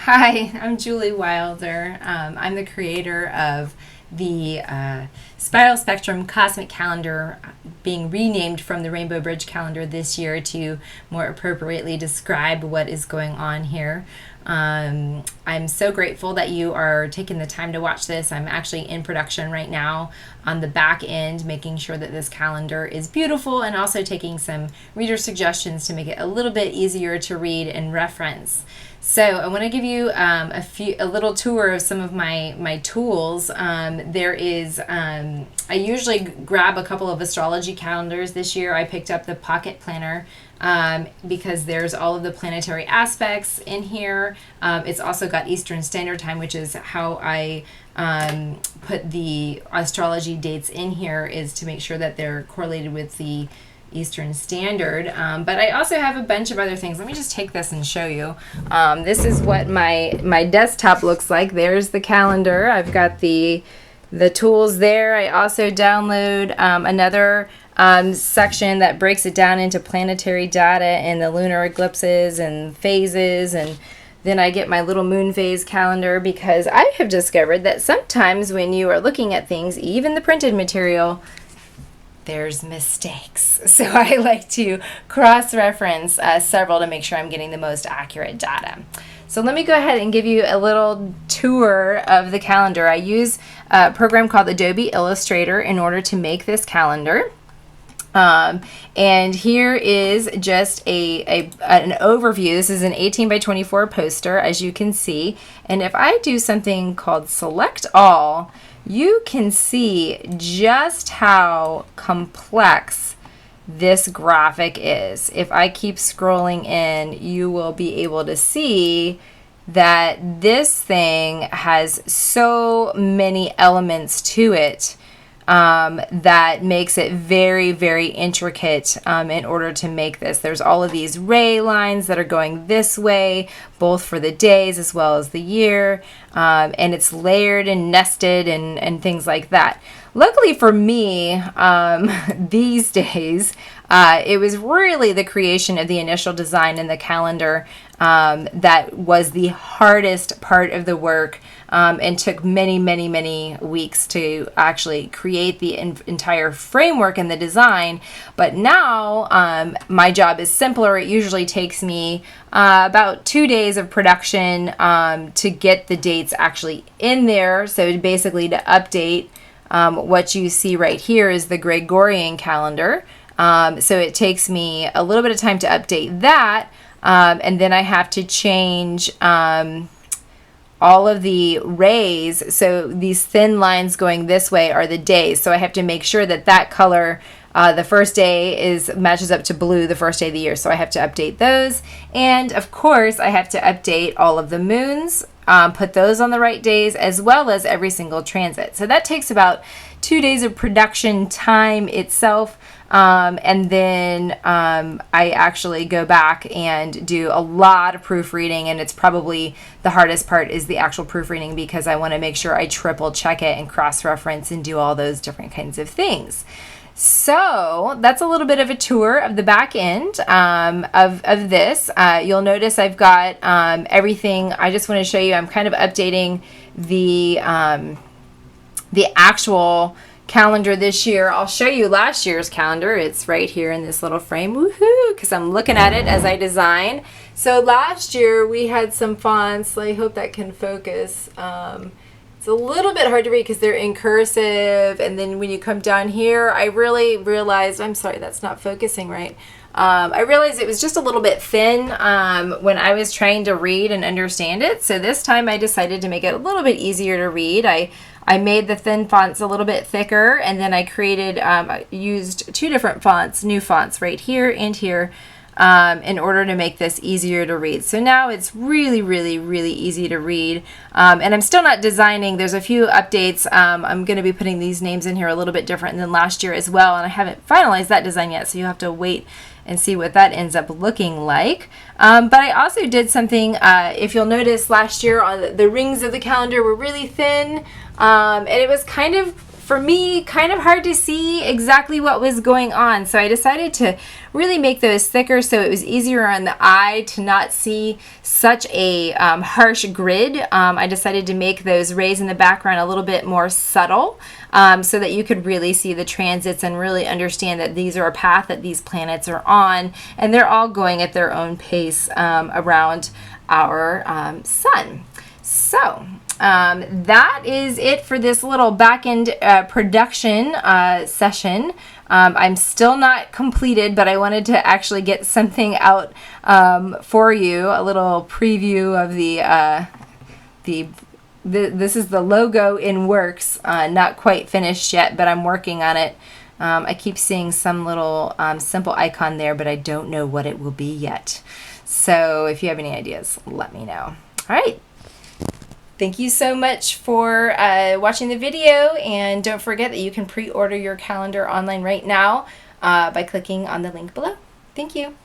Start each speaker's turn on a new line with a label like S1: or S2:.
S1: Hi, I'm Julie Wilder. I'm the creator of the Spiral Spectrum Cosmic Calendar, being renamed from the Rainbow Bridge Calendar this year to more appropriately describe what is going on here. I'm so grateful that you are taking the time to watch this. I'm actually in production right now on the back end, making sure that this calendar is beautiful and also taking some reader suggestions to make it a little bit easier to read and reference. So I want to give you a little tour of some of my tools. I usually grab a couple of astrology calendars. This year I picked up the Pocket Planner because there's all of the planetary aspects in here. It's also got Eastern Standard Time, which is how I put the astrology dates in here, is to make sure that they're correlated with the Eastern Standard. But I also have a bunch of other things. Let me just take this and show you. This is what my desktop looks like. There's the calendar. I've got the tools there. I also download another section that breaks it down into planetary data and the lunar eclipses and phases, and then I get my little moon phase calendar, because I have discovered that sometimes when you are looking at things, even the printed material, there's mistakes. So I like to cross-reference several to make sure I'm getting the most accurate data. So let me go ahead and give you a little tour of the calendar. I use a program called Adobe Illustrator in order to make this calendar. And here is just an overview. This is an 18 by 24 poster, as you can see. And if I do something called Select All, you can see just how complex this graphic is. If I keep scrolling in, you will be able to see that this thing has so many elements to it that makes it very, very intricate in order to make this. There's all of these ray lines that are going this way, both for the days as well as the year, and it's layered and nested and things like that. Luckily for me, these days, it was really the creation of the initial design in the calendar that was the hardest part of the work, and took many, many, many weeks to actually create the entire framework and the design. But now my job is simpler. It usually takes me about 2 days of production to get the dates actually in there. So basically to update what you see right here is the Gregorian calendar. So it takes me a little bit of time to update that. And then I have to change all of the rays. So these thin lines going this way are the days. So I have to make sure that that color, the first day matches up to blue the first day of the year. So I have to update those. And of course, I have to update all of the moons, put those on the right days, as well as every single transit. So that takes about 2 days of production time itself. And then I actually go back and do a lot of proofreading, and it's probably the hardest part is the actual proofreading, because I want to make sure I triple check it and cross-reference and do all those different kinds of things. So that's a little bit of a tour of the back end of this. You'll notice I've got everything. I just want to show you, I'm kind of updating the actual calendar this year. I'll show you last year's calendar. It's right here in this little frame. Woohoo! Because I'm looking at it as I design. So last year we had some fonts. I hope that can focus. It's a little bit hard to read because they're in cursive. And then when you come down here, I really realized, I'm sorry, that's not focusing right. I realized it was just a little bit thin when I was trying to read and understand it. So this time I decided to make it a little bit easier to read. I made the thin fonts a little bit thicker, and then I used 2 different fonts, new fonts right here and here, in order to make this easier to read. So now it's really, really, really easy to read. And I'm still not designing. There's a few updates. I'm going to be putting these names in here a little bit different than last year as well, and I haven't finalized that design yet, so you have to wait and see what that ends up looking like. But I also did something, if you'll notice last year, the rings of the calendar were really thin, and it was kind of for me, kind of hard to see exactly what was going on. So I decided to really make those thicker so it was easier on the eye to not see such a harsh grid. I decided to make those rays in the background a little bit more subtle so that you could really see the transits and really understand that these are a path that these planets are on, and they're all going at their own pace around our sun. So that is it for this little back-end production session. I'm still not completed, but I wanted to actually get something out for you, a little preview of this is the logo in works, not quite finished yet, but I'm working on it. I keep seeing some little simple icon there, but I don't know what it will be yet. So if you have any ideas, let me know. All right. Thank you so much for watching the video, and don't forget that you can pre-order your calendar online right now by clicking on the link below. Thank you.